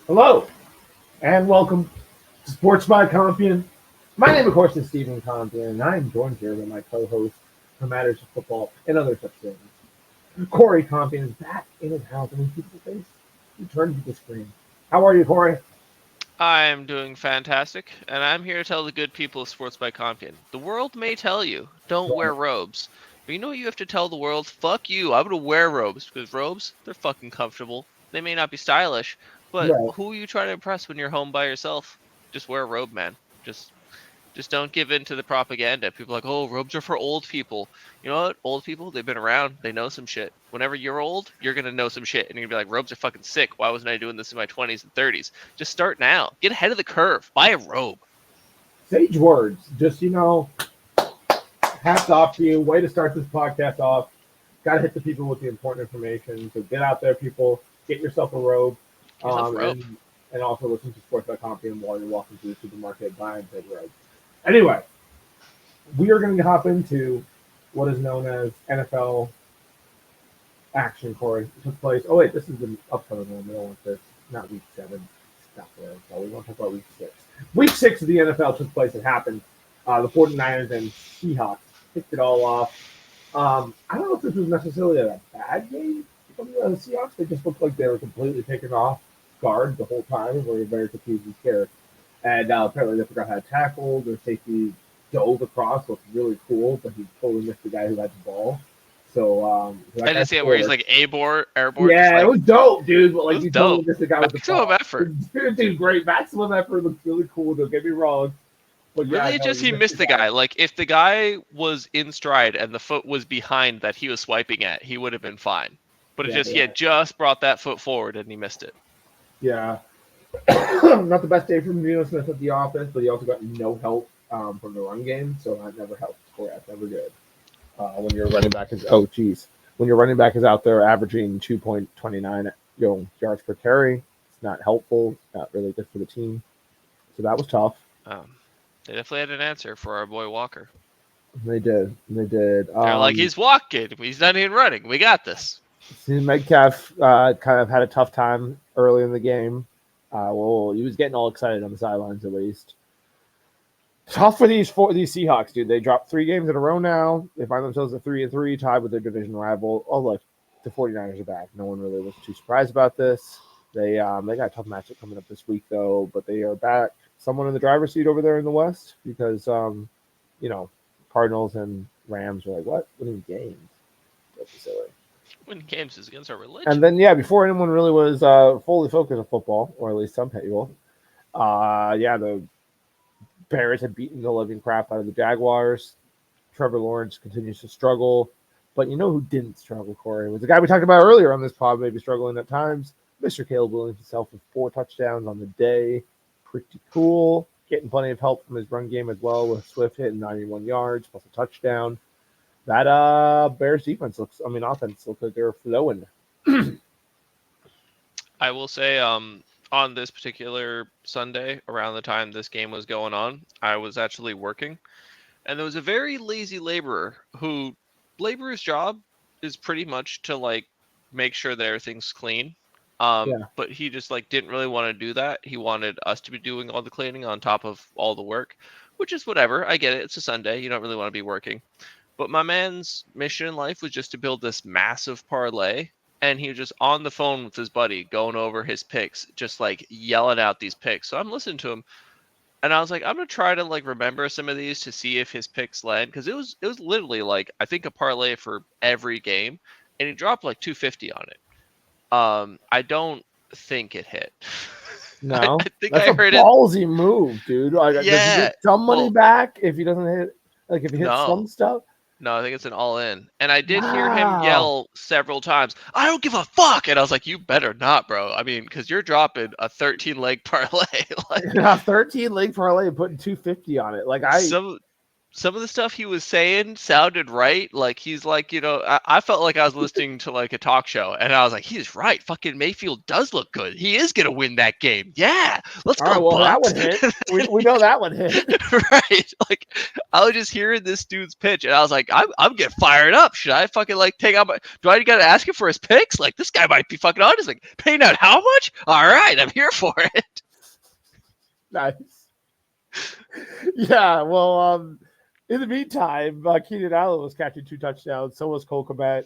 Hello, and welcome to Sports by Compian. My name, of course, is Stephen Compian, and I am joined here by my co-host for matters of football and other such things. Corey Compian is back in his house, and when people face, he turns to the screen. How are you, Corey? I'm doing fantastic, and I'm here to tell the good people of Sports by Compian. The world may tell you, don't Right. wear robes. But you know what you have to tell the world? Fuck you, I'm gonna wear robes, because robes, they're fucking comfortable. They may not be stylish, but Right. who are you trying to impress when you're home by yourself? Just wear a robe, man. Just don't give in to the propaganda. People are like, oh, robes are for old people. You know what? Old people, they've been around. They know some shit. Whenever you're old, you're going to know some shit. And you're going to be like, robes are fucking sick. Why wasn't I doing this in my 20s and 30s? Just start now. Get ahead of the curve. Buy a robe. Sage words. Just, hats off to you. Way to start this podcast off. Got to hit the people with the important information. So get out there, people. Get yourself a robe. Get yourself a Um, robe. and, and also listen to Sports by Compian while you're walking through the supermarket buying said robe. Anyway, we are going to hop into what is known as NFL action, Corey. It took place. Oh, wait, this is the upcoming one. We don't want this. Not week 7. Stop there. So we want to talk about week 6. Week 6 of the NFL took place. It happened. The 49ers and Seahawks kicked it all off. I don't know if this was necessarily a bad game from the Seahawks. They just looked like they were completely taken off guard the whole time and were very confused and scared. And apparently they forgot how to tackle. Their safety dove across, looked really cool, but he totally missed the guy who had the ball. So I that guy didn't see it where he's scored. like airborne, just Yeah, it like, was dope, dude. But it like was you totally dope. missed the guy with the Maximum ball. effort. Dude, great maximum effort. Looks really cool. Don't get me wrong. But yeah, Really, no, just you he missed the missed the guy. guy. Like, if the guy was in stride and the foot was behind that he was swiping at, he would have been fine. But it Yeah, just he yeah, had just brought that foot forward and he missed it. yeah. Not the best day from Geno Smith at the office, but he also got no help from the run game, so that never helped. Corey, that's never good. When your running back is when your running back is out there averaging 2.29 yards per carry, it's not helpful. It's not really good for the team. So that was tough. Um, they definitely had an answer for our boy Walker. They did. They did. They're like, he's walking. He's not even running. We got this. Metcalf kind of had a tough time early in the game. Well, he was getting all excited on the sidelines at least. Tough for these Seahawks, dude. They dropped 3 games in a row now. They find themselves at 3-3, tied with their division rival. Oh, look, the 49ers are back. No one really was too surprised about this. They got a tough matchup coming up this week though, but they are back. Someone in the driver's seat over there in the West because you know, Cardinals and Rams are like, what? Winning games. That's silly. Winning games is against our And religion. then yeah, before anyone really was fully focused on football, or at least some people, the Bears had beaten the living crap out of the Jaguars. Trevor Lawrence continues to struggle. But you know who didn't struggle, Corey? It was the guy we talked about earlier on this pod, maybe struggling at times. Mr. Caleb Williams himself with 4 touchdowns on the day. Pretty cool. Getting plenty of help from his run game as well, with Swift hitting 91 yards plus a touchdown. That Bears offense looks like they're flowing. I will say, on this particular Sunday, around the time this game was going on, I was actually working, and there was a very lazy laborer's job is pretty much to like make sure that everything's clean. Yeah. But he just like didn't really want to do that. He wanted us to be doing all the cleaning on top of all the work, which is whatever. I get it. It's a Sunday. You don't really want to be working. But my man's mission in life was just to build this massive parlay. And he was just on the phone with his buddy going over his picks, just like yelling out these picks. So I'm listening to him, and I was like, I'm gonna try to like remember some of these to see if his picks land, because it was literally like I think a parlay for every game, and he dropped like 250 on it. I don't think it hit. I No, think that's I a heard it. ballsy move, dude. Like, does he Yeah. get some money Well, back if he doesn't hit? Like, if he hits no. some stuff? No, I think it's an all in. And I did hear him Wow. yell several times, I don't give a fuck. And I was like, you better not, bro. I mean, because you're dropping a 13 leg parlay. Like, Yeah, 13 leg parlay and putting 250 on it. Like, some some of the stuff he was saying sounded right. Like he's like, I felt like I was listening to like a talk show, and I was like, he's right. Fucking Mayfield does look good. He is gonna win that game. Yeah, let's All go right, well, that Bucks. one hit. We know that one hit. Right? Like I was just hearing this dude's pitch, and I was like, I'm getting fired up. Should I fucking like take out my? Do I gotta ask him for his picks? Like this guy might be fucking honest. Like paying out how much? All right, I'm here for it. Nice. Yeah, well, in the meantime, Keenan Allen was catching 2 touchdowns. So was Cole Kmet.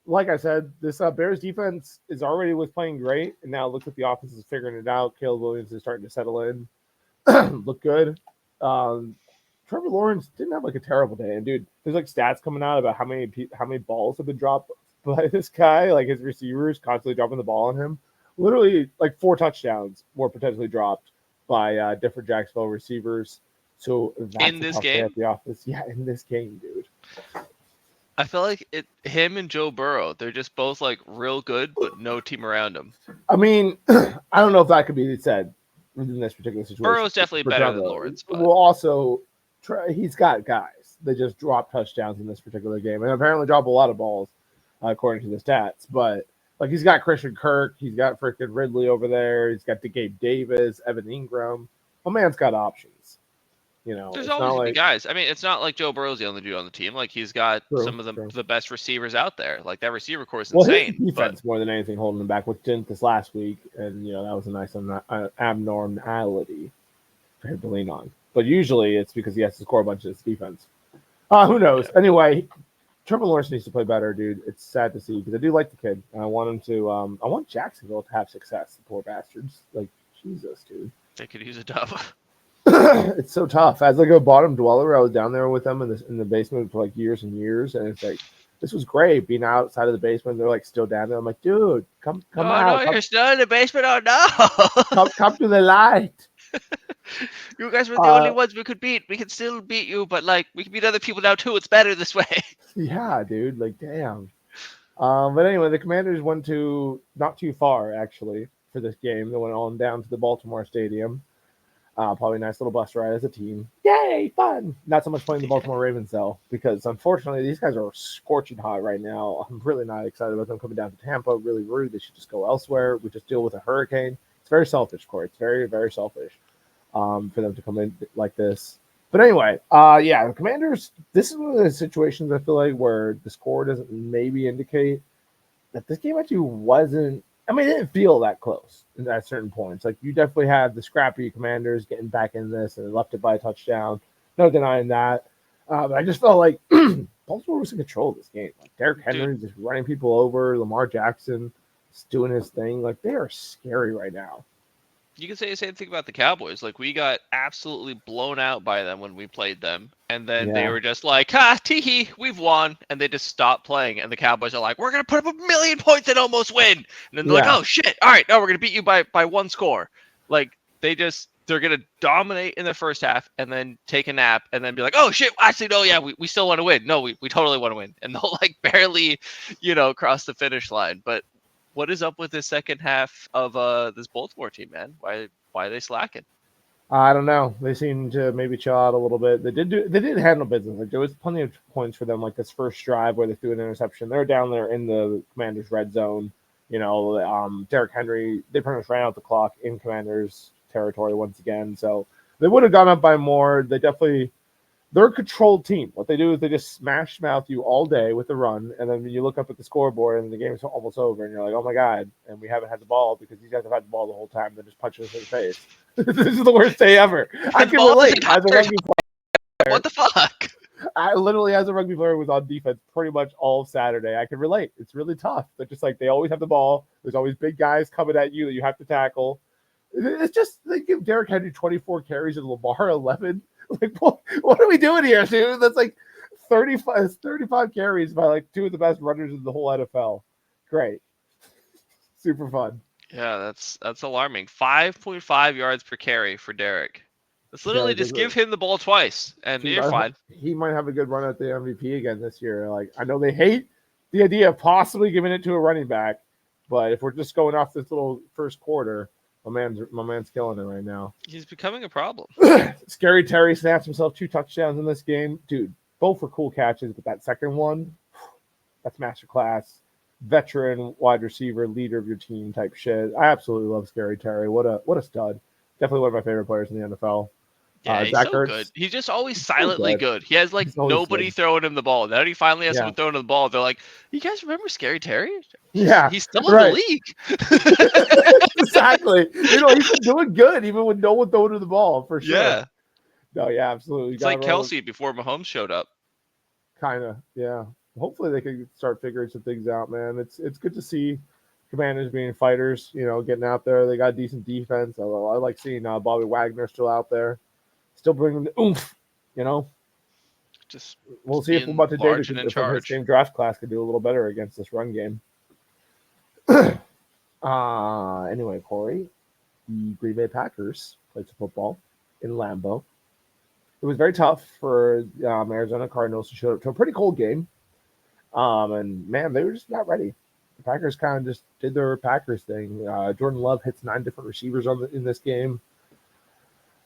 Like I said, this Bears defense was playing great, and now it looks like the offense is figuring it out. Caleb Williams is starting to settle in, look good. Trevor Lawrence didn't have like a terrible day, and dude, there's like stats coming out about how many balls have been dropped by this guy. Like his receivers constantly dropping the ball on him. Literally, like 4 touchdowns were potentially dropped by different Jacksonville receivers. So that's In this game at the office. Yeah, in this game, dude. I feel like him and Joe Burrow, they're just both like real good, but no team around them. I mean, I don't know if that could be said in this particular situation. Burrow's definitely better than Lawrence, but well, also he's got guys that just drop touchdowns in this particular game, and apparently drop a lot of balls according to the stats. But like he's got Christian Kirk, he's got freaking Ridley over there, he's got Gabe Davis, Evan Ingram. My man's got options. There's always gonna be guys. I mean, it's not like Joe Burrow's the only dude on the team. Like he's got some of the best receivers out there. Like that receiver core is insane. His defense more than anything holding him back, which didn't this last week, and that was a nice abnormality for him to lean on. But usually it's because he has to score a bunch of his defense. Who knows? Yeah. Anyway, Trevor Lawrence needs to play better, dude. It's sad to see because I do like the kid, and I want him to. I want Jacksonville to have success. The poor bastards, like Jesus, dude. They could use a dub. It's so tough. As like a bottom dweller, I was down there with them in the basement for like years and years, and it's like this was great being outside of the basement. They're like still down there. I'm like, dude, come out. No, you're still in the basement. Oh no! come to the light. You guys were the only ones we could beat. We can still beat you, but like we can beat other people now too. It's better this way. Yeah, dude. Like, damn. But anyway, the Commanders went to not too far actually for this game. They went on down to the Baltimore Stadium. Probably a nice little bus ride as a team. Yay, fun! Not so much playing the Baltimore Ravens though, because unfortunately these guys are scorching hot right now. I'm really not excited about them coming down to Tampa. Really rude. They should just go elsewhere. We just deal with a hurricane. It's very selfish, Corey. It's very, very selfish for them to come in like this. But anyway, yeah, the Commanders. This is one of the situations I feel like where the score doesn't maybe indicate that this game actually wasn't. I mean, it didn't feel that close at certain points. Like you definitely had the scrappy Commanders getting back in this and left it by a touchdown. No denying that. But I just felt like Baltimore was in control of this game. Like Derrick Henry just running people over. Lamar Jackson is doing his thing. Like they are scary right now. You can say the same thing about the Cowboys. Like we got absolutely blown out by them when we played them, and then they were just like, tee-hee, we've won, and they just stopped playing. And the Cowboys are like, we're gonna put up 1,000,000 points and almost win. And then they're like, oh shit, all right, no, we're gonna beat you by 1 score. Like they're gonna dominate in the first half, and then take a nap, and then be like, oh shit, actually no, yeah, we still want to win. No, we totally want to win, and they'll like barely, cross the finish line, but. What is up with the second half of this Baltimore team, man? Why are they slacking? I don't know. They seem to maybe chill out a little bit. They did handle business. Like there was plenty of points for them. Like this first drive where they threw an interception. They're down there in the Commanders' red zone. Derrick Henry. They pretty much ran out the clock in Commanders' territory once again. So they would have gone up by more. They're a controlled team. What they do is they just smash mouth you all day with the run, and then when you look up at the scoreboard and the game is almost over, and you're like, oh my God, and we haven't had the ball because these guys have had the ball the whole time. They're just punching us in the face. This is the worst day ever. I can relate as a rugby player. What the fuck? I literally, as a rugby player, was on defense pretty much all of Saturday. I can relate. It's really tough. They're just like, they always have the ball. There's always big guys coming at you that you have to tackle. It's just, they give Derrick Henry 24 carries and Lamar 11. Like, what are we doing here, dude? That's like 35 carries by like 2 of the best runners in the whole NFL. Great. Super fun. Yeah, that's alarming. 5.5 yards per carry for Derrick. Let's literally just give him the ball twice, and you're fine. He might have a good run at the MVP again this year. Like, I know they hate the idea of possibly giving it to a running back, but if we're just going off this little first quarter, My man's killing it right now. He's becoming a problem. Scary Terry snaps himself 2 touchdowns in this game. Dude, both were cool catches, but that second one, that's masterclass. Veteran wide receiver, leader of your team type shit. I absolutely love Scary Terry. What a stud. Definitely one of my favorite players in the NFL. Yeah, he's Zach so Ertz, good. He's just always he's so silently good. He has like He's always nobody good. throwing him the ball. Now he finally has Yeah. someone throwing him the ball. They're like, "You guys remember Scary Terry? Yeah, He's still in right. the league." Exactly. He's been doing good even with no one throwing to the ball for sure. Yeah, No, yeah, absolutely. it's like Kelsey before Mahomes showed up. Kind of, yeah. Hopefully they can start figuring some things out, man. It's good to see Commanders being fighters, getting out there. They got decent defense. I like seeing Bobby Wagner still out there, still bringing the oomph. Just We'll see if Monte David from his same draft class could do a little better against this run game. Anyway, Corey, the Green Bay Packers played some football in Lambeau. It was very tough for Arizona Cardinals to show up to a pretty cold game. And man, they were just not ready. The Packers kind of just did their Packers thing. Jordan Love hits 9 different receivers in this game.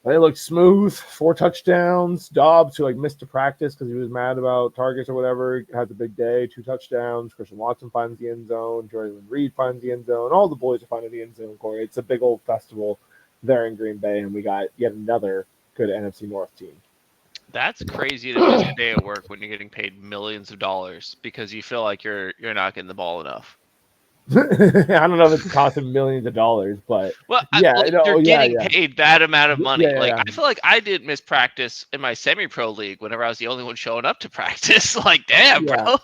They looked smooth, 4 touchdowns. Dobbs, who missed a practice because he was mad about targets or whatever, has a big day, 2 touchdowns. Christian Watson finds the end zone. Jordan Reed finds the end zone. All the boys are finding the end zone, Corey. It's a big old festival there in Green Bay, and we got yet another good NFC North team. That's crazy to miss a day at work when you're getting paid millions of dollars because you feel like you're not getting the ball enough. I don't know if it's costing millions of dollars, but you're getting paid that amount of money. Yeah. I feel like I did miss practice in my semi-pro league whenever I was the only one showing up to practice. Damn, bro.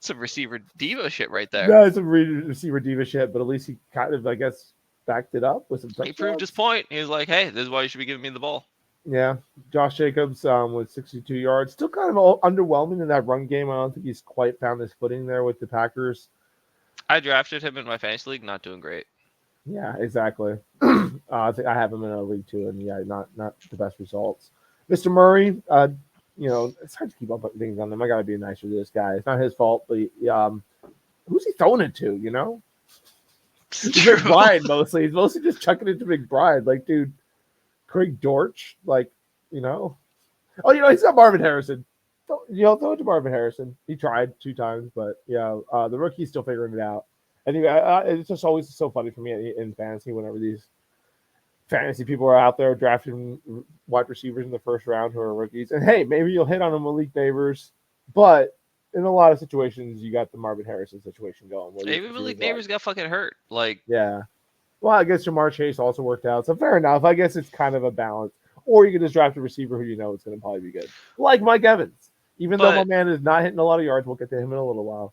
Some receiver diva shit right there. No, it's some receiver diva shit, but at least he kind of, I guess, backed it up with some touchdowns. He proved his point. He was like, hey, this is why you should be giving me the ball. Yeah. Josh Jacobs with 62 yards. Still kind of underwhelming in that run game. I don't think he's quite found his footing there with the Packers. I drafted him in my fantasy league, not doing great. Yeah, exactly. I have him in a league too, and not the best results. Mr. Murray, it's hard to keep up with things on him. I gotta be nicer to this guy. It's not his fault, but who's he throwing it to? McBride mostly. He's mostly just chucking it to McBride. Dude, Craig Dortch, he's got Marvin Harrison. Throw it to Marvin Harrison. He tried 2 times, but the rookie's still figuring it out. I think it's just always so funny for me in fantasy whenever these fantasy people are out there drafting wide receivers in the first round who are rookies. And hey, maybe you'll hit on them Malik Neighbors, but in a lot of situations, you got the Marvin Harrison situation going. Maybe Malik Neighbors got fucking hurt. Yeah. Well, I guess Jamar Chase also worked out, so fair enough. I guess it's kind of a balance. Or you can just draft a receiver who is going to probably be good, like Mike Evans. Even though my man is not hitting a lot of yards, we'll get to him in a little while.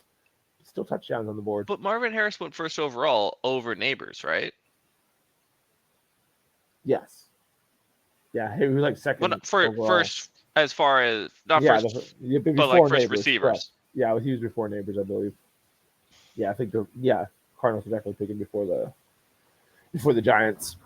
Still touchdowns on the board. But Marvin Harris went first overall over Neighbors, right? Yes. Yeah, he was second. Well, first, as far as not first, but Neighbors, first receivers. Correct. Yeah, he was before Neighbors, I believe. Yeah, I think Cardinals were definitely picking before the Giants.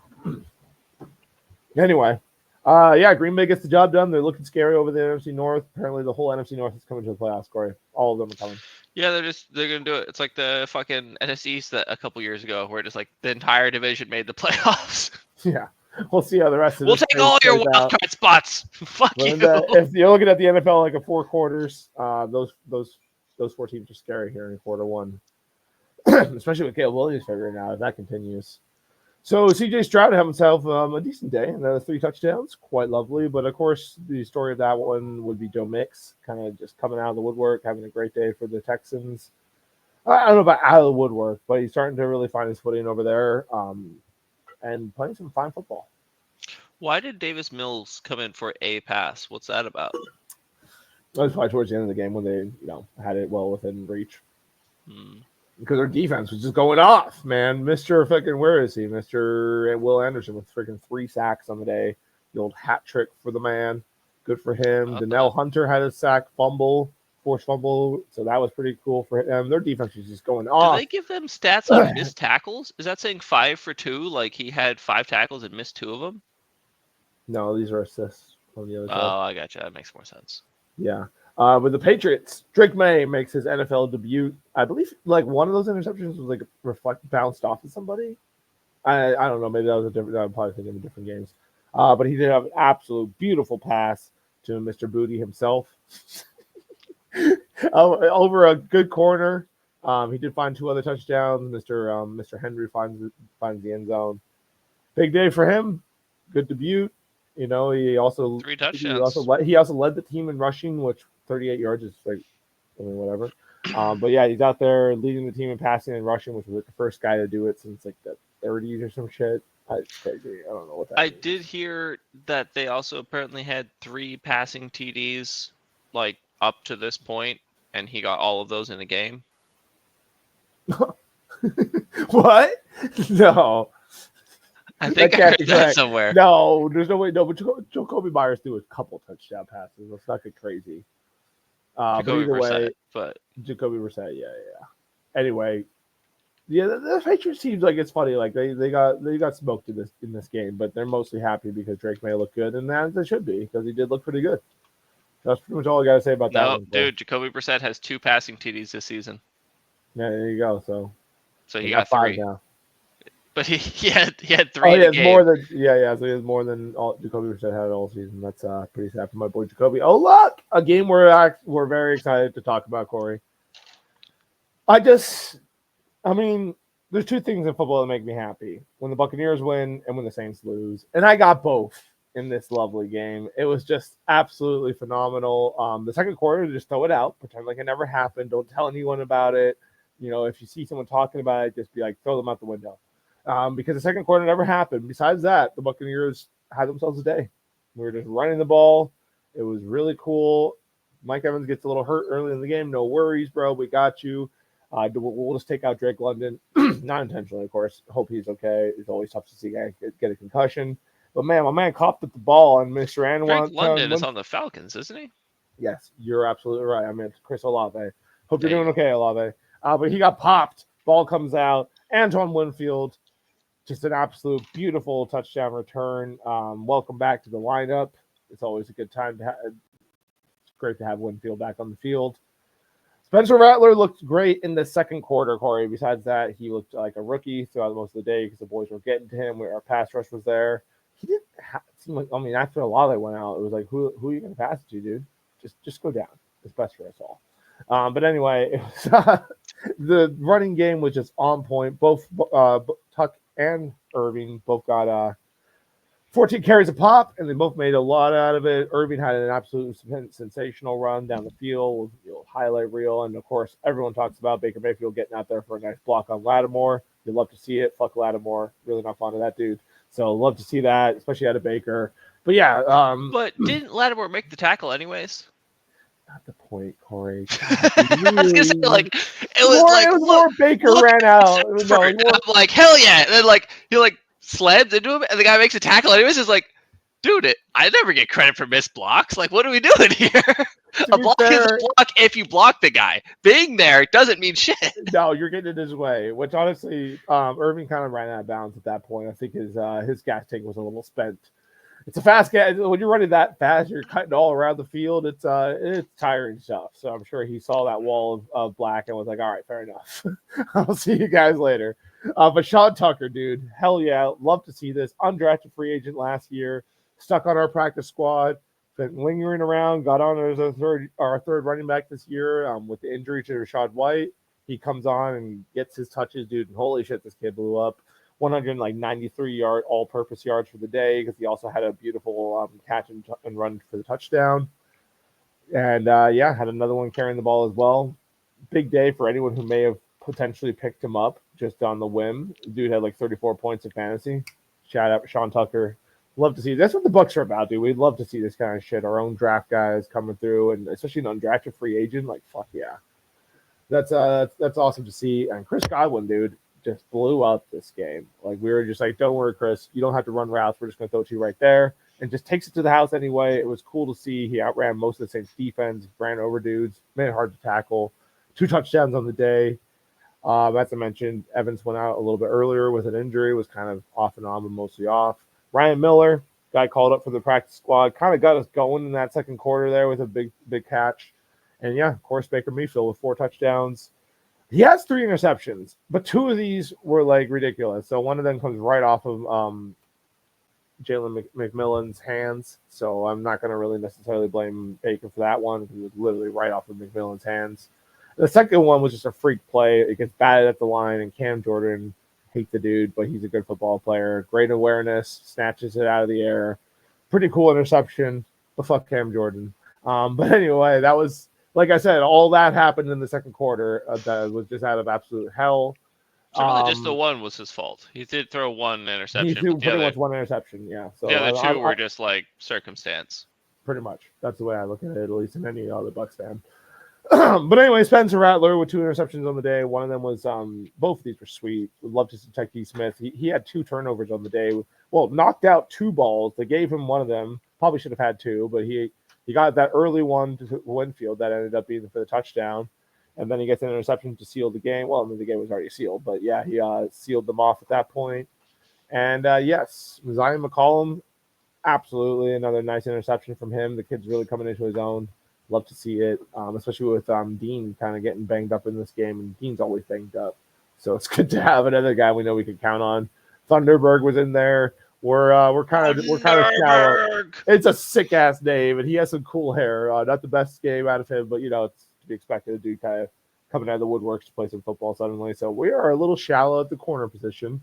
Anyway. Green Bay gets the job done. They're looking scary over the NFC North. Apparently, the whole NFC North is coming to the playoffs, Corey. All of them are coming. Yeah, they're gonna do it. It's like the fucking NFC East that a couple years ago, where just the entire division made the playoffs. Yeah, we'll see how the rest of. We'll take all your wild card spots. Fuck you. If you're looking at the NFL like 4 quarters, those 4 teams are scary here in quarter 1, especially with Caleb Williams figuring out if that continues. So C.J. Stroud had himself a decent day, and 3 touchdowns, quite lovely. But of course, the story of that one would be Joe Mix, kind of just coming out of the woodwork, having a great day for the Texans. I don't know about out of the woodwork, but he's starting to really find his footing over there, and playing some fine football. Why did Davis Mills come in for a pass? What's that about? That was probably towards the end of the game when they, had it well within reach. Because their defense was just going off, man. Where is he? Mr. Will Anderson with freaking 3 sacks on the day. The old hat trick for the man. Good for him. Donnell Hunter had a sack, forced fumble. So that was pretty cool for him. Their defense was just going off. Do they give them stats on missed tackles? Is that saying 5 for 2? Like he had 5 tackles and missed 2 of them? No, these are assists on the other side. Oh, I gotcha. That makes more sense. Yeah. With the Patriots, Drake May makes his NFL debut. I believe one of those interceptions was bounced off of somebody. I don't know. Maybe that was a different. I'm probably thinking of different games. But he did have an absolute beautiful pass to Mr. Booty himself over a good corner. He did find 2 other touchdowns. Mr. Henry finds the end zone. Big day for him. Good debut. You know, he also 3 touchdowns. he also led the team in rushing, which 38 yards is like, I mean, whatever. But yeah, he's out there leading the team in passing and rushing, which was like the first guy to do it since like the 30s or some shit. It's crazy. I don't know what that I means. did hear that they also apparently had 3 passing TDs, like up to this point, and he got all of those in a game. What? No. I think I heard that somewhere. No, there's no way. No, but Jacoby Myers threw a couple touchdown passes. Let's not get crazy. But either way, Jacoby Brissett, yeah. Anyway, yeah, the Patriots seems like it's funny. Like they got smoked in this game, but they're mostly happy because Drake May looked good, and as they should be because he did look pretty good. That's pretty much all I got to say about that. No, dude, Jacoby Brissett has 2 passing TDs this season. Yeah, there you go. So he got 3 now. But he had 3. Oh, he has more than So he has more than all Jacoby Brissett had all season. That's pretty sad for my boy Jacoby. Oh, look, a game we're very excited to talk about, Corey. I mean, there's 2 things in football that make me happy: when the Buccaneers win and when the Saints lose. And I got both in this lovely game. It was just absolutely phenomenal. The second quarter, just throw it out, pretend like it never happened. Don't tell anyone about it. You know, if you see someone talking about it, just be like, throw them out the window. Because the second quarter never happened. Besides that, the Buccaneers had themselves a day. We were just running the ball. It was really cool. Mike Evans gets a little hurt early in the game. No worries, bro. We got you. We'll just take out Drake London. Not intentionally, of course. Hope he's okay. It's always tough to see a guy get a concussion. But, man, my man copped at the ball, and Mr. Anwan. Drake London is on the Falcons, isn't he? Yes, you're absolutely right. I mean, it's Chris Olave. Hope you're doing okay, Olave. But he got popped. Ball comes out. Antoine Winfield. Just an absolute beautiful touchdown return. Welcome back to the lineup. It's always a good time to have. It's great to have Winfield back on the field. Spencer Rattler looked great in the second quarter, Corey. Besides that, he looked like a rookie throughout most of the day because the boys were getting to him. Our pass rush was there. He didn't seem like. I mean, after a lot that went out, it was like, who are you going to pass it to, dude? Just go down. It's best for us all. But anyway, it was, the running game was just on point. Both Tuck and Irving both got 14 carries a pop, and they both made a lot out of it. Irving had an absolute sensational run down the field, highlight reel, and of course, everyone talks about Baker Mayfield getting out there for a nice block on Lattimore. You love to see it. Fuck Lattimore. Really not fond of that dude. So love to see that, especially out of Baker. But yeah. But didn't Lattimore make the tackle anyways? Not the point, Corey. I was gonna say, like, it was more Baker ran out. I'm like, hell yeah! And then he slams into him, and the guy makes a tackle. Anyways, it's like, dude, I never get credit for missed blocks. Like, what are we doing here? A block is a block if you block the guy. Being there doesn't mean shit. No, you're getting it his way. Which honestly, Irving kind of ran out of bounds at that point. I think his gas tank was a little spent. It's a fast gas. When you're running that fast, you're cutting all around the field. It's tiring stuff. So I'm sure he saw that wall of black and was like, all right, fair enough. I'll see you guys later. But Sean Tucker, dude, hell yeah. Love to see this. Undrafted free agent last year. Stuck on our practice squad. Been lingering around. Got on as our third running back this year with the injury to Rashad White. He comes on and gets his touches, dude. And holy shit, this kid blew up. 193 all-purpose yards for the day because he also had a beautiful catch and run for the touchdown. And, had another one carrying the ball as well. Big day for anyone who may have potentially picked him up just on the whim. Dude had like 34 points of fantasy. Shout out Sean Tucker. Love to see. That's what the Bucs are about, dude. We'd love to see this kind of shit. Our own draft guys coming through, and especially an undrafted free agent. Like, fuck yeah. That's awesome to see. And Chris Godwin, dude, just blew up this game. Like, we were just like, don't worry, Chris. You don't have to run routes. We're just going to throw it to you right there. And just takes it to the house anyway. It was cool to see. He outran most of the Saints defense, ran over dudes, made it hard to tackle. 2 touchdowns on the day. As I mentioned, Evans went out a little bit earlier with an injury, was kind of off and on, but mostly off. Ryan Miller, guy called up for the practice squad, kind of got us going in that second quarter there with a big catch. And, yeah, of course, Baker Mayfield with 4 touchdowns. He has 3 interceptions, but 2 of these were like ridiculous. So one of them comes right off of Jalen McMillan's hands. So I'm not going to really necessarily blame Baker for that one because it was literally right off of McMillan's hands. The second one was just a freak play. It gets batted at the line, and Cam Jordan, hate the dude, but he's a good football player. Great awareness, snatches it out of the air. Pretty cool interception. But fuck Cam Jordan. But anyway, that was, like I said, all that happened in the second quarter that was just out of absolute hell. So really, just the one was his fault. He did throw one interception. He threw pretty much 1 interception, yeah. So the other 2 were just like circumstance. Pretty much. That's the way I look at it, at least in any other Bucs fan. But anyway, Spencer Rattler with 2 interceptions on the day. One of them was both of these were sweet. Would love to see Tykee Smith. He had 2 turnovers on the day. Well, knocked out 2 balls. They gave him one of them. Probably should have had 2, but he got that early one to Winfield that ended up being for the touchdown. And then he gets an interception to seal the game. Well, I mean, the game was already sealed, but yeah, he sealed them off at that point. And yes, Zion McCollum, absolutely another nice interception from him. The kid's really coming into his own. Love to see it, especially with Dean kind of getting banged up in this game. And Dean's always banged up. So it's good to have another guy we know we can count on. Thunderberg was in there. We're kind of shallow. It's a sick ass name, and he has some cool hair. Not the best game out of him, but it's to be expected. A dude kind of coming out of the woodworks to play some football suddenly. So we are a little shallow at the corner position.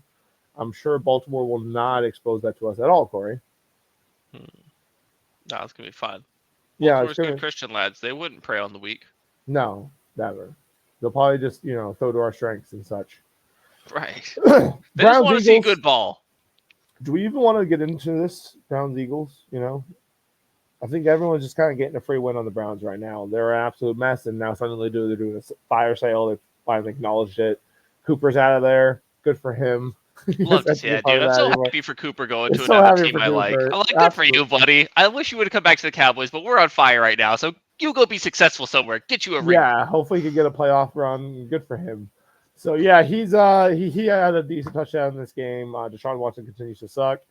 I'm sure Baltimore will not expose that to us at all, Corey. No, it's gonna be fun. Yeah, it's good Christian lads. They wouldn't prey on the weak. No, never. They'll probably just throw to our strengths and such. Right. They just want to see good ball. Do we even want to get into this Browns Eagles? I think everyone's just kind of getting a free win on the Browns right now. They're an absolute mess, and now suddenly they're doing a fire sale. They finally acknowledged it. Cooper's out of there. Good for him. Love to see that, dude. I'm so happy for Cooper going to another team I like. I'm like, good for you, buddy. I wish you would have come back to the Cowboys, but we're on fire right now. So you go be successful somewhere. Get you a ring. Yeah, hopefully he can get a playoff run. Good for him. So yeah, he had a decent touchdown in this game. Deshaun Watson continues to suck.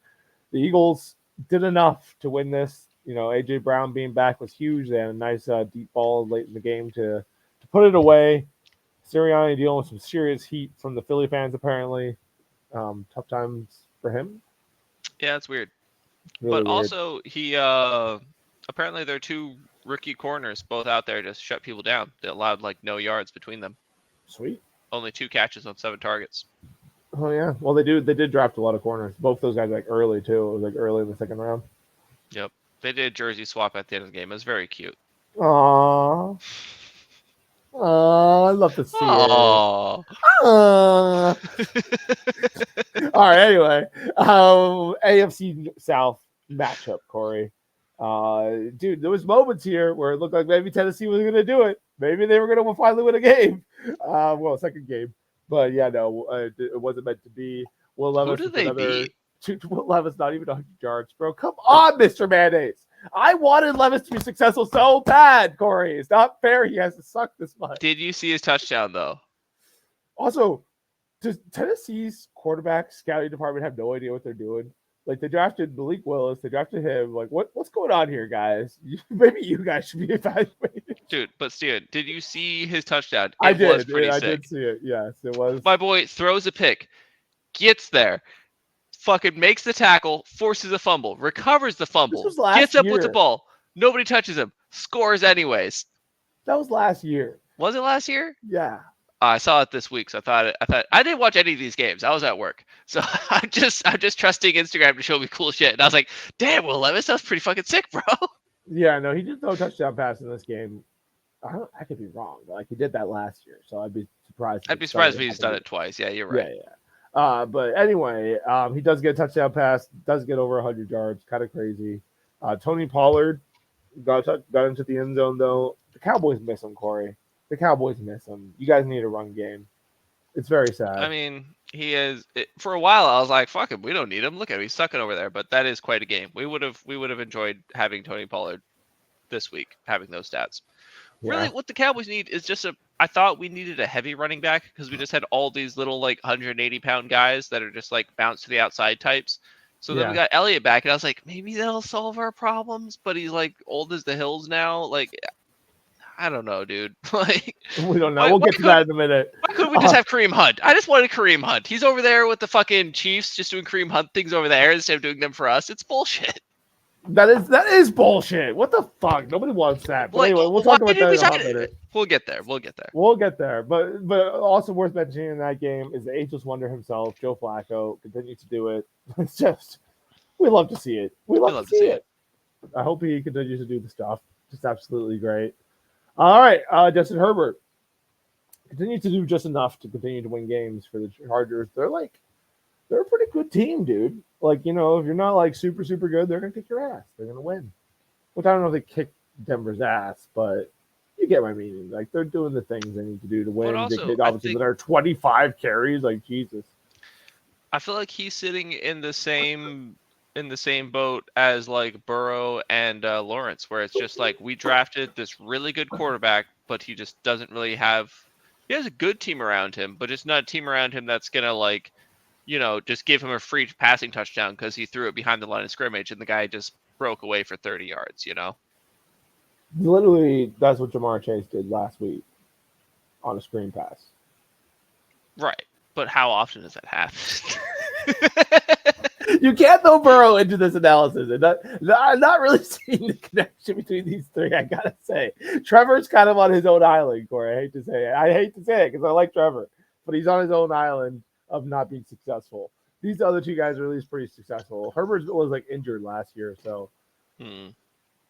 The Eagles did enough to win this. AJ Brown being back was huge. They had a nice deep ball late in the game to put it away. Sirianni dealing with some serious heat from the Philly fans apparently. Tough times for him. Yeah, it's weird. Really but weird. Also, he apparently there are 2 rookie corners both out there to shut people down. They allowed no yards between them. Sweet. Only 2 catches on 7 targets. Oh yeah. Well, they did draft a lot of corners. Both those guys early too. It was early in the second round. Yep. They did jersey swap at the end of the game. It was very cute. Aww. I love to see it. All right. Anyway, AFC South matchup, Corey. Dude, there was moments here where it looked like maybe Tennessee was going to do it. Maybe they were going to finally win a game. Second game. But yeah, no, it wasn't meant to be. Will Levis. Who did they beat? Will Levis not even 100 yards, bro. Come on, Mr. Mayonnaise. I wanted Levis to be successful so bad, Corey. It's not fair. He has to suck this much. Did you see his touchdown, though? Also, does Tennessee's quarterback scouting department have no idea what they're doing? They drafted Malik Willis. They drafted him. What's going on here, guys? Maybe you guys should be evaluated. Dude, but Steven, did you see his touchdown? I did. Was pretty sick. I did see it. Yes, it was. My boy throws a pick, gets there, fucking makes the tackle, forces a fumble, recovers the fumble, gets up with the ball. Nobody touches him. Scores anyways. That was last year. Was it last year? Yeah. I saw it this week, so I thought I didn't watch any of these games. I was at work, so I'm just trusting Instagram to show me cool shit. And I was like, "Damn, Will Levis, that was pretty fucking sick, bro." Yeah, no, he did throw a touchdown pass in this game. I could be wrong, but he did that last year, so I'd be surprised. I'd be surprised if he's done it twice. Yeah, you're right. Yeah. But anyway, he does get a touchdown pass, does get over 100 yards, kind of crazy. Tony Pollard got into the end zone though. The Cowboys miss him, Corey. The Cowboys miss him. You guys need a run game. It's very sad. I mean, he is. For a while, I was like, "Fuck him, we don't need him. Look at him, he's sucking over there." But that is quite a game. We would have enjoyed having Tony Pollard this week, having those stats. Yeah. Really, what the Cowboys need is just I thought we needed a heavy running back because we just had all these little 180-pound guys that are just bounce to the outside types. So then we got Elliott back, and I was like, maybe that'll solve our problems. But he's old as the hills now. I don't know, dude. Like, We don't know. why, We'll why get to could that in a minute. why couldn't we just have Kareem Hunt? I just wanted Kareem Hunt. He's over there with the fucking Chiefs, just doing Kareem Hunt things over there instead of doing them for us. It's bullshit. That is bullshit. What the fuck? Nobody wants that. But Like, anyway, we'll why talk about did that we in a try hot to? minute. We'll get there. We'll get there. We'll get there. But also worth mentioning in that game is the ageless wonder himself, Joe Flacco, continues to do it. It's just we love to see it. We love to see it. I hope he continues to do the stuff. Just absolutely great. All right, Justin Herbert continues to do just enough to continue to win games for the Chargers. They're a pretty good team, dude. Like, you know, if you're not like super good, they're gonna kick your ass. They're gonna win. Which I don't know if they kick Denver's ass, but you get my meaning. Like, they're doing the things they need to do to win. Also, They obviously that are 25 carries. Like, Jesus. I feel like he's sitting in the same boat as like Burrow and Lawrence, where it's just like we drafted this really good quarterback, but he just doesn't really have. He has a good team around him, but it's not a team around him that's gonna like, just give him a free passing touchdown because he threw it behind the line of scrimmage and the guy just broke away for 30 yards. Literally, that's what Jamar Chase did last week on a screen pass. Right, but how often does that happen? You can't throw Burrow into this analysis. And I'm not really seeing the connection between these three, I gotta say. Trevor's kind of on his own island, Corey. I hate to say it because I like Trevor, but he's on his own island of not being successful. These other two guys are at least pretty successful. Herbert was like injured last year, so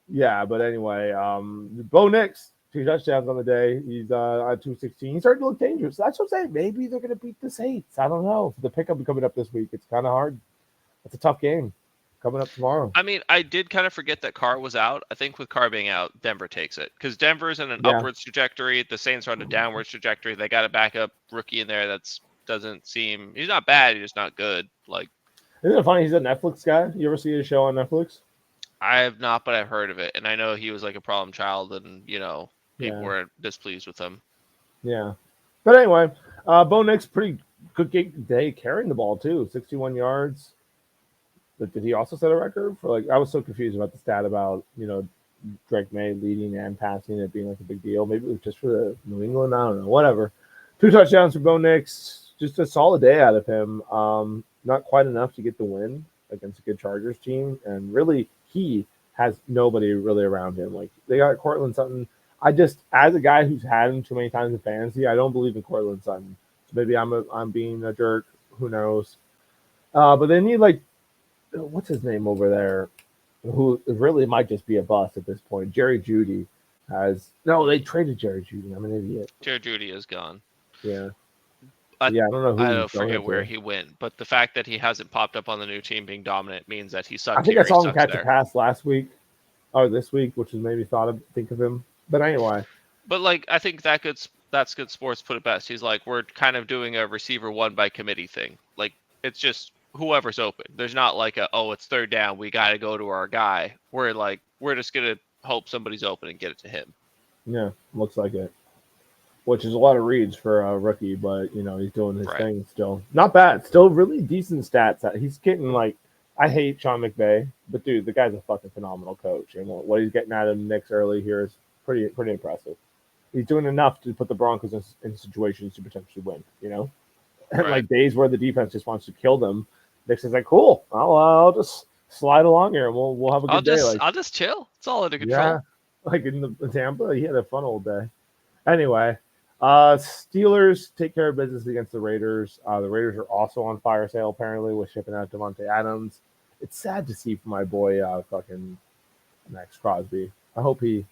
yeah. But anyway, Bo Nix, 2 touchdowns on the day. He's at 216. He's starting to look dangerous. That's what I'm saying. Maybe they're gonna beat the Saints. I don't know. The pickup coming up this week. It's kind of hard. It's a tough game coming up tomorrow. I mean, I did kind of forget that Carr was out. I think with Carr being out, Denver takes it because Denver's in an upwards trajectory. The Saints are on a downwards trajectory. They got a backup rookie in there that's doesn't seem. He's not bad. He's just not good. Like, isn't it funny? He's a Netflix guy. You ever see his show on Netflix? I have not, but I've heard of it, and I know he was like a problem child, and people were displeased with him. Yeah, but anyway, Bo Nix pretty good day carrying the ball too. 61 yards. But did he also set a record for I was so confused about the stat about Drake May leading and passing it being like a big deal. Maybe it was just for the New England. I don't know. Whatever. 2 touchdowns for Bo Nix. Just a solid day out of him. Not quite enough to get the win against a good Chargers team, and really he has nobody really around him. Like, they got Cortland Sutton. I just, as a guy who's had him too many times in fantasy, I don't believe in Cortland Sutton. So maybe I'm being a jerk. Who knows? But they need what's his name over there, who really might just be a bust at this point. Jerry Jeudy they traded Jerry Jeudy. I'm an idiot. Jerry Jeudy is gone. Yeah. I don't know who. I don't forget where he went, but the fact that he hasn't popped up on the new team being dominant means that he sucks. I think I saw him catch a pass last week or this week, which is maybe think of him. But anyway. But I think that's good sports put it best. He's like, we're kind of doing a receiver one by committee thing. Like, it's just whoever's open. There's not it's 3rd down, we got to go to our guy. We're just gonna hope somebody's open and get it to him. Yeah, looks like it. Which is a lot of reads for a rookie, but he's doing his thing still. Not bad. Still really decent stats. He's getting I hate Sean McVay, but dude, the guy's a fucking phenomenal coach, and what he's getting out of Knicks early here is pretty impressive. He's doing enough to put the Broncos in situations to potentially win. And days where the defense just wants to kill them. Nix is like, cool. I'll just slide along here and we'll have a good day. I'll just chill. It's all under control. Yeah, in the Tampa, he had a fun old day. Anyway, Steelers take care of business against the Raiders. The Raiders are also on fire sale apparently with shipping out Devontae Adams. It's sad to see for my boy, fucking Max Crosby. I hope he.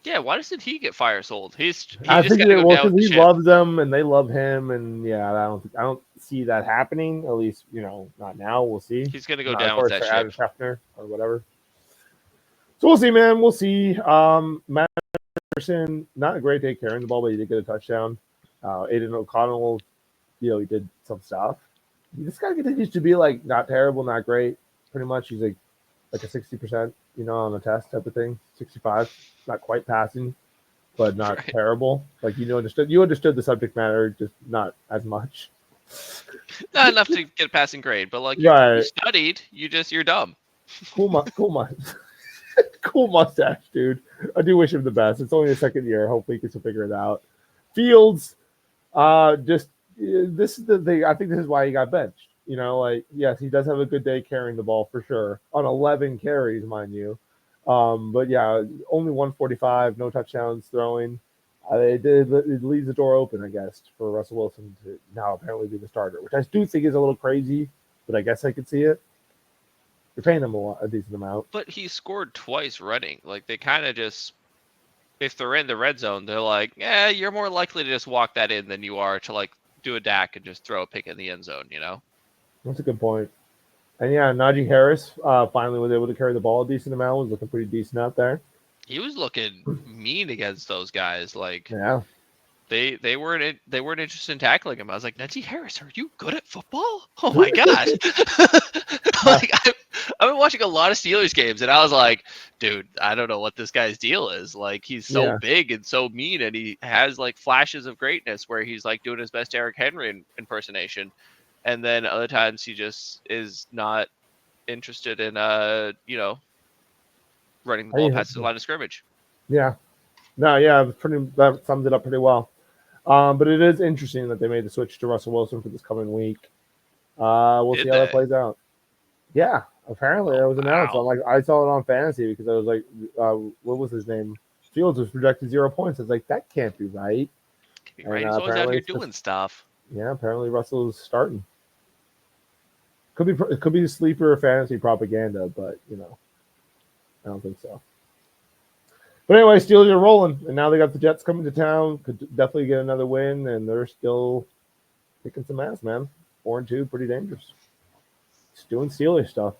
Yeah, why doesn't he get fire sold? I think because he loves them and they love him, and I don't see that happening. At least not now. We'll see. He's gonna go down with that ship. Scheffner or whatever. So we'll see, man. We'll see. Matt Anderson, not a great day carrying the ball, but he did get a touchdown. Aiden O'Connell, he did some stuff. This guy continues to be not terrible, not great. Pretty much, he's like a 60%, on the test type of thing. 65, not quite passing, but not terrible. You understood the subject matter, just not as much. Not enough to get a passing grade, but you studied, you're dumb. Cool. Cool mustache, dude. I do wish him the best. It's only his second year. Hopefully, he can still figure it out. Fields, just this is the thing. I think this is why he got benched. Like yes, he does have a good day carrying the ball for sure on 11 carries, mind you. But yeah, only 145, no touchdowns throwing. It leaves the door open, I guess, for Russell Wilson to now apparently be the starter, which I do think is a little crazy, but I guess I could see it. You're paying him a decent amount. But he scored twice running. Like they kind of just, if they're in the red zone, they're like, yeah, you're more likely to just walk that in than you are to like do a Dak and just throw a pick in the end zone. That's a good point. And yeah, Najee Harris finally was able to carry the ball a decent amount. Was looking pretty decent out there. He was looking mean against those guys. Like Yeah. they weren't interested in tackling him. I was like, Najee Harris, are you good at football? Oh my god! Like I've been watching a lot of Steelers games, and I was like, dude, I don't know what this guy's deal is. Like he's so Yeah. big and so mean, and he has like flashes of greatness where he's like doing his best Derrick Henry impersonation, and then other times he just is not interested in running the ball past the line of scrimmage. Yeah. No, yeah, that sums it up pretty well. But it is interesting that they made the switch to Russell Wilson for this coming week. We'll see how that plays out. Yeah, apparently it was announced. Wow. I saw it on fantasy because I was like, what was his name? Fields was projected 0 points. I was like, that can't be right. Right, he's always out here doing stuff. Yeah, apparently Russell's starting. It could be sleeper fantasy propaganda, but I don't think so. But anyway, Steelers are rolling, and now they got the Jets coming to town. Could definitely get another win, and they're still kicking some ass, man. 4-2, pretty dangerous. Just doing Steelers stuff.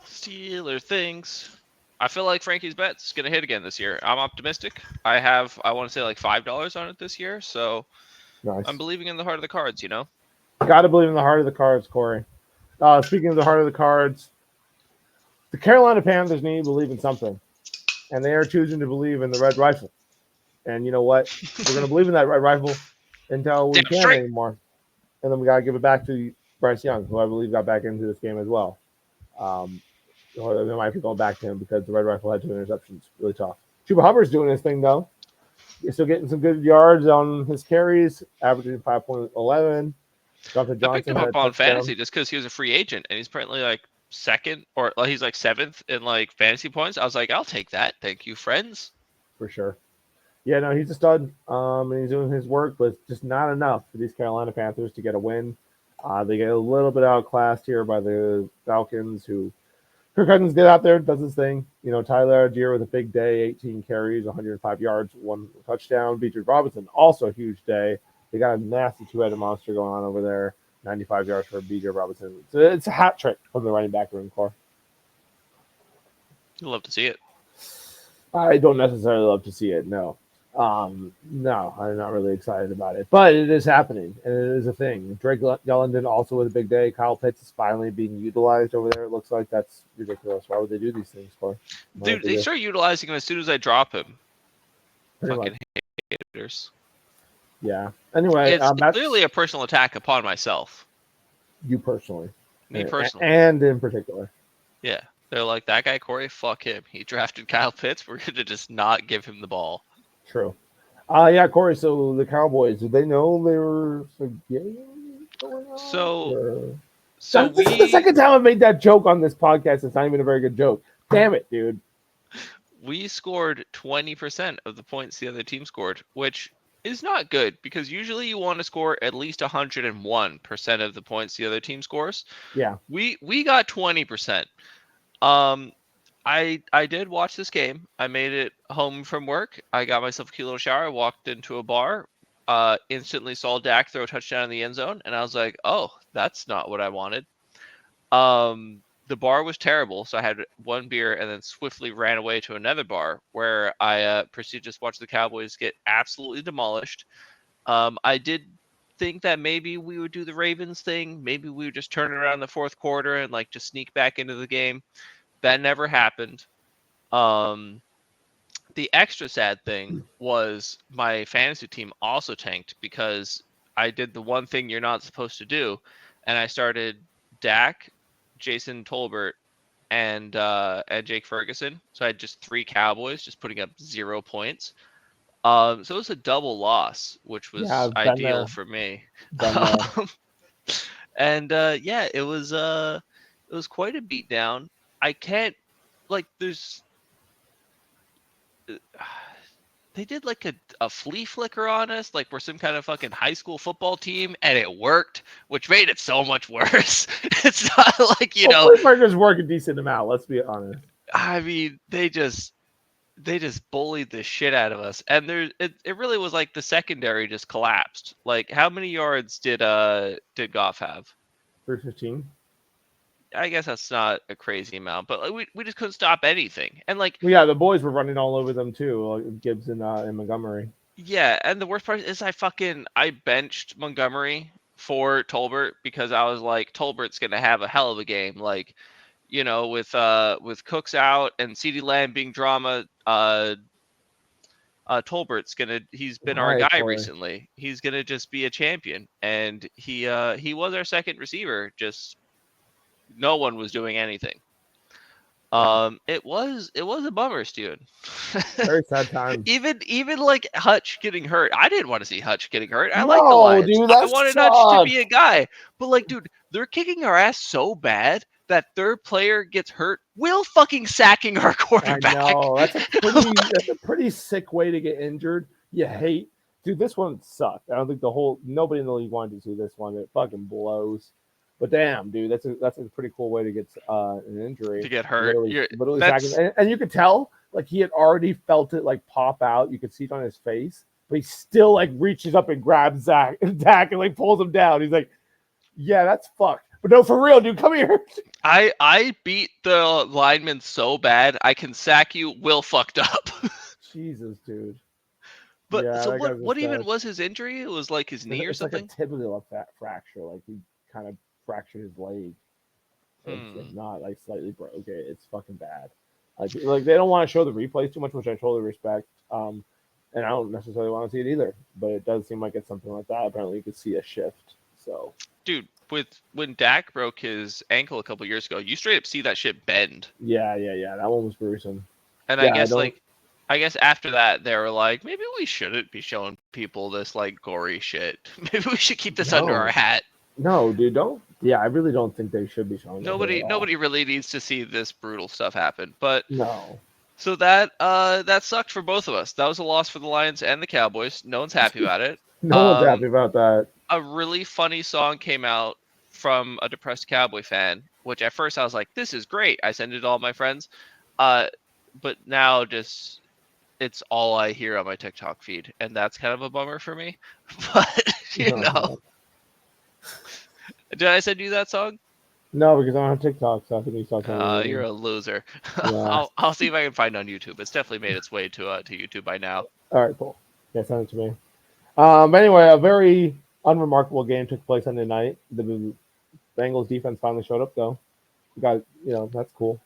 Steeler things. I feel like Frankie's bet's gonna hit again this year. I'm optimistic. I want to say like $5 on it this year, so Nice. I'm believing in the heart of the cards. Got to believe in the heart of the cards, Corey. Speaking of the heart of the cards, the Carolina Panthers need to believe in something, and they are choosing to believe in the Red Rifle. And you know what? We're going to believe in that Red Rifle until we can't anymore, and then we got to give it back to Bryce Young, who I believe got back into this game as well. Or they might be going back to him because the Red Rifle had 2 interceptions. Really tough. Chuba Hubbard's doing his thing though. He's still getting some good yards on his carries, averaging 5.11. Jonathan Johnson I picked him up on fantasy just because he was a free agent, and he's apparently like second or he's like 7th in like fantasy points. I was like, I'll take that. Thank you, friends. For sure. Yeah, no, he's a stud. And he's doing his work, but it's just not enough for these Carolina Panthers to get a win. They get a little bit outclassed here by the Falcons, who Kirk Cousins get out there, does his thing. Tyler Algier with a big day, 18 carries, 105 yards, 1 touchdown. B.J. Robinson, also a huge day. They got a nasty 2-headed monster going on over there. 95 yards for B.J. Robinson. So it's a hat trick from the running back room, Core. You'll love to see it. I don't necessarily love to see it, no. No, I'm not really excited about it. But it is happening, and it is a thing. Drake Yellenden also with a big day. Kyle Pitts is finally being utilized over there. It looks like that's ridiculous. Why would they do these things for? Dude, they start utilizing him as soon as I drop him. Pretty Fucking haters. Yeah. Anyway, it's clearly a personal attack upon myself. You personally. Me personally. And in particular. Yeah. They're like, that guy, Corey, fuck him. He drafted Kyle Pitts. We're going to just not give him the ball. True. Yeah, Corey, so the Cowboys, did they know they were a game going on? So this is the second time I've made that joke on this podcast. It's not even a very good joke. Damn it, dude. We scored 20% of the points the other team scored, which is not good because usually you want to score at least 101% of the points the other team scores. Yeah. We got 20%. I did watch this game. I made it home from work. I got myself a cute little shower. I walked into a bar, instantly saw Dak throw a touchdown in the end zone, and I was like, oh, that's not what I wanted. The bar was terrible, so I had 1 beer and then swiftly ran away to another bar where I proceeded to just watch the Cowboys get absolutely demolished. I did think that maybe we would do the Ravens thing. Maybe we would just turn it around in the 4th quarter and like just sneak back into the game. That never happened. The extra sad thing was my fantasy team also tanked because I did the one thing you're not supposed to do, and I started Dak, Jason Tolbert, and Jake Ferguson. So I had just 3 Cowboys just putting up 0 points. So it was a double loss, which Yeah, was I've been ideal there. for me. Been there. And yeah, it was quite a beatdown. I can't like there's they did like a flea flicker on us, like we're some kind of fucking high school football team, and it worked, which made it so much worse. It's not like, you know, Flea flickers work a decent amount. Let's be honest. I mean, they just bullied the shit out of us, and it really was like the secondary just collapsed. Like, how many yards did Goff have? 315. I guess that's not a crazy amount, but like, we just couldn't stop anything. And like, Well, yeah, the boys were running all over them too, like Gibbs and Montgomery. yeah, and the worst part is I benched Montgomery for Tolbert because I was like, Tolbert's gonna have a hell of a game. Like, you know, with Cooks out and CeeDee Lamb being drama, Tolbert's he's been our Right, guy boy. recently. He's gonna just be a champion, and he was our second receiver. Just no one was doing anything. It was a bummer, Steven. Very sad time. Even like Hutch getting hurt. I didn't want to see Hutch getting hurt. I like the No, Lions. dude, I that wanted Hutch to be sucks. a guy. But like, dude, they're kicking our ass so bad that third player gets hurt. Will fucking sacking our I quarterback. know. That's a pretty sick way to get injured. You hate, dude. This one sucked. I don't think nobody in the league wanted to see this one. It fucking blows. But damn, dude, that's a pretty cool way to get an injury. To get hurt. Literally sacking. And you could tell like he had already felt it like pop out. You could see it on his face, but he still like reaches up and grabs Dak and like pulls him down. He's like, "Yeah, that's fucked." But no, for real, dude, come here. I beat the lineman so bad I can sack you. Will fucked up. Jesus, dude. But Yeah, so that what even was his injury? It was like his knee or something? It's like a tibial fracture. Like he kind of fractured his leg. It's like not like slightly broke. Okay, it's fucking bad. Like they don't want to show the replays too much, which I totally respect. And I don't necessarily want to see it either. But it does seem like it's something like that. Apparently, you could see a shift. So, dude, when Dak broke his ankle a couple years ago, you straight up see that shit bend. Yeah. That one was gruesome. And yeah, I guess after that they were like, maybe we shouldn't be showing people this like gory shit. Maybe we should keep this under our hat. No, dude, don't. Yeah, I really don't think they should be showing. Nobody really needs to see this brutal stuff happen. But no. So that sucked for both of us. That was a loss for the Lions and the Cowboys. No one's happy about it. No one's happy about that. A really funny song came out from a depressed Cowboy fan, which at first I was like, this is great. I sent it to all my friends. But now just it's all I hear on my TikTok feed, and that's kind of a bummer for me. But you know. Did I send you that song? No, because I don't have TikTok, so I think you saw something. You're a loser. Yeah. I'll see if I can find it on YouTube. It's definitely made its way to YouTube by now. All right, cool. Yeah, send it to me. Anyway, a very unremarkable game took place Sunday night. The Bengals defense finally showed up, though. That's cool.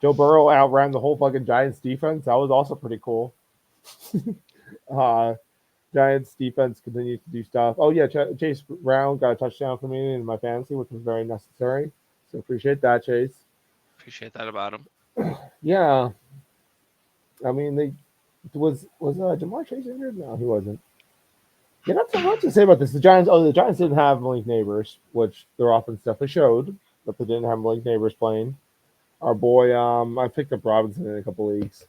Joe Burrow outran the whole fucking Giants defense. That was also pretty cool. Giants defense continues to do stuff. Oh yeah, Chase Brown got a touchdown for me in my fantasy, which was very necessary. So appreciate that, Chase. Appreciate that about him. Yeah, I mean, was Jamar Chase injured? No, he wasn't. Yeah, not so much to say about this. The Giants didn't have Malik Neighbors, which their offense definitely showed, but they didn't have Malik Neighbors playing. Our boy, I picked up Robinson in a couple leagues.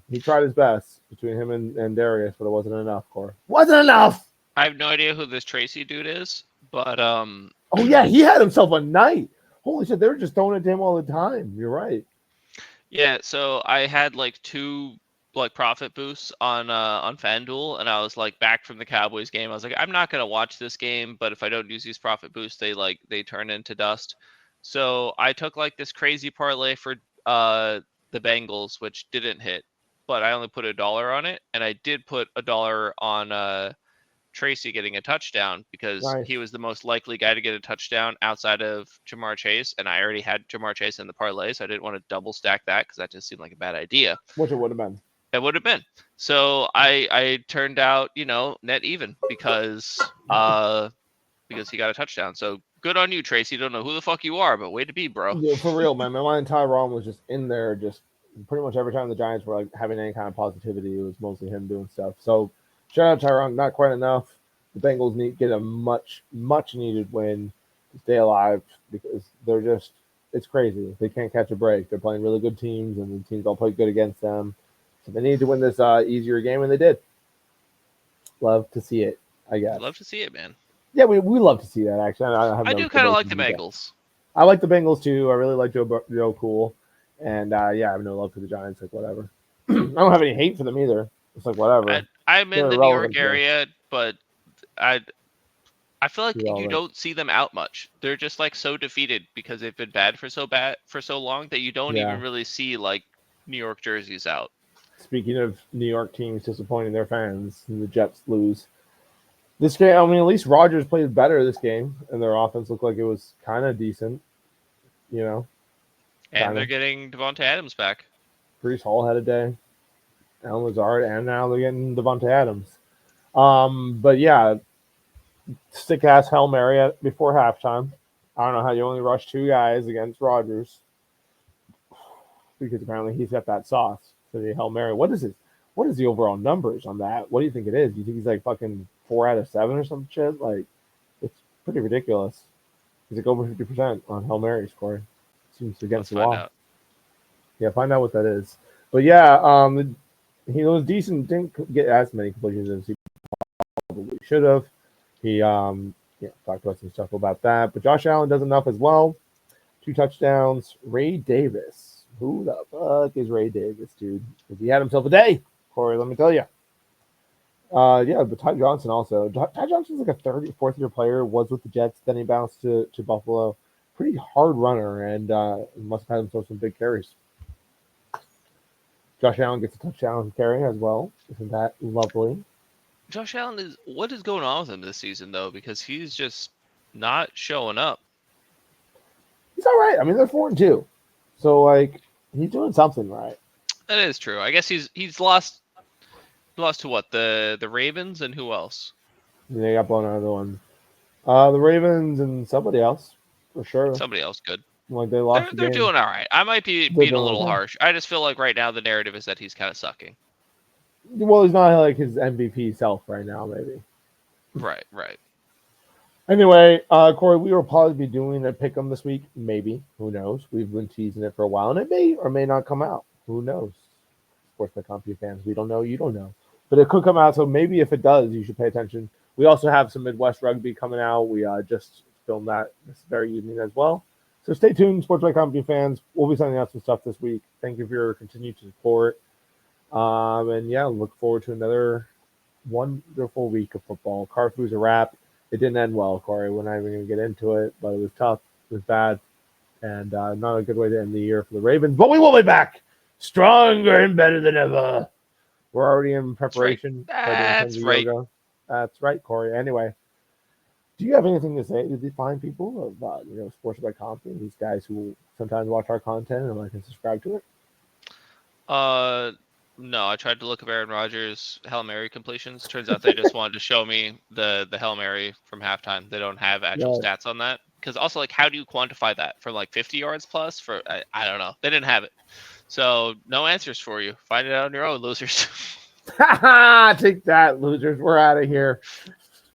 He tried his best between him and Darius, but it wasn't enough, Core. Wasn't enough! I have no idea who this Tracy dude is, but Oh yeah, he had himself a night. Holy shit, they were just throwing it to him all the time. You're right. Yeah, so I had like 2 like profit boosts on FanDuel, and I was like back from the Cowboys game. I was like, I'm not gonna watch this game, but if I don't use these profit boosts, they turn into dust. So I took like this crazy parlay for the Bengals, which didn't hit, but I only put $1 on it, and I did put $1 on Tracy getting a touchdown because he was the most likely guy to get a touchdown outside of Jamar Chase, and I already had Jamar Chase in the parlay, so I didn't want to double stack that because that just seemed like a bad idea. Which it would have been. It would have been. So I turned out, net even because he got a touchdown. So good on you, Tracy. Don't know who the fuck you are, but way to be, bro. Yeah, for real, man. My mind Tyrone was just in there, just pretty much every time the Giants were like having any kind of positivity, it was mostly him doing stuff. So shout out Tyrone, not quite enough. The Bengals need get a much needed win to stay alive because they're just it's crazy. They can't catch a break. They're playing really good teams, and the teams all play good against them. So they need to win this easier game, and they did. Love to see it, I guess. Love to see it, man. Yeah, we love to see that. Actually, I have I no do kind of like reservations the with that. Bengals. I like the Bengals too. I really like Joe Cool, and yeah, I have no love for the Giants. Like whatever. I don't have any hate for them either. It's like whatever. I'm in They're the New York irrelevant to me. area, but I I feel like you Irrelevant. don't see them out much. They're just like so defeated because they've been bad for so long that you don't Yeah. even really see like New York jerseys out. Speaking of New York teams disappointing their fans, the Jets lose this game. I mean, at least Rodgers played better this game, and their offense looked like it was kind of decent. You know, And kind they're of. getting Devonta Adams back. Brees Hall had a day. Alan Lazard, and now they're getting Devontae Adams. But yeah, stick ass Hail Mary before halftime. I don't know how you only rush two guys against Rodgers because apparently he's got that sauce for the Hail Mary. What is it? What is the overall numbers on that? What do you think it is? You think he's like fucking 4 out of 7 or some shit? Like it's pretty ridiculous. He's like over 50% on Hail Mary scoring. Seems against Let's the find wall. out. Yeah, find out what that is. But yeah, he was decent. Didn't get as many completions as he probably should have. He yeah, talked about some stuff about that. But Josh Allen does enough as well. 2 touchdowns. Ray Davis. Who the fuck is Ray Davis, dude? Because he had himself a day, Corey. Let me tell you. Yeah, but Ty Johnson also. Ty Johnson's like a fourth year player. Was with the Jets. Then he bounced to Buffalo. Pretty hard runner, and must have had himself some big carries. Josh Allen gets a touchdown carry as well. Isn't that lovely? Josh Allen is what is going on with him this season though? Because he's just not showing up. He's all right. I mean, they're 4-2, so like he's doing something right. That is true. I guess he's lost to what the Ravens and who else? They got blown out of the one. The Ravens and somebody else for sure. Somebody else good. Like they lost the They're game. doing all right. I might be They're being a doing little okay. harsh. I just feel like right now the narrative is that he's kind of sucking. Well, he's not like his MVP self right now, maybe. Right. Anyway, Corey, we will probably be doing a pick'em this week. Maybe. Who knows? We've been teasing it for a while, and it may or may not come out. Who knows? Sports by Compian fans, we don't know. You don't know, but it could come out. So maybe if it does, you should pay attention. We also have some Midwest rugby coming out. We just filmed that this very evening as well. So stay tuned, Sports by Compian fans. We'll be sending out some stuff this week. Thank you for your continued support. And yeah, look forward to another wonderful week of football. Carfu's a wrap. It didn't end well, Corey. We're not even going to get into it, but it was tough. It was bad. And not a good way to end the year for the Ravens. But we will be back stronger and better than ever. We're already in preparation. That's right. Yoga. That's right, Corey. Anyway, do you have anything to say to the fine people of Sports by Compian, these guys who sometimes watch our content and like and subscribe to it? No, I tried to look up Aaron Rodgers' Hail Mary completions. Turns out they just wanted to show me the Hail Mary from halftime. They don't have actual stats on that. Because also, like, how do you quantify that? From like 50 yards plus? I don't know. They didn't have it. So no answers for you. Find it out on your own, losers. Take that, losers. We're out of here.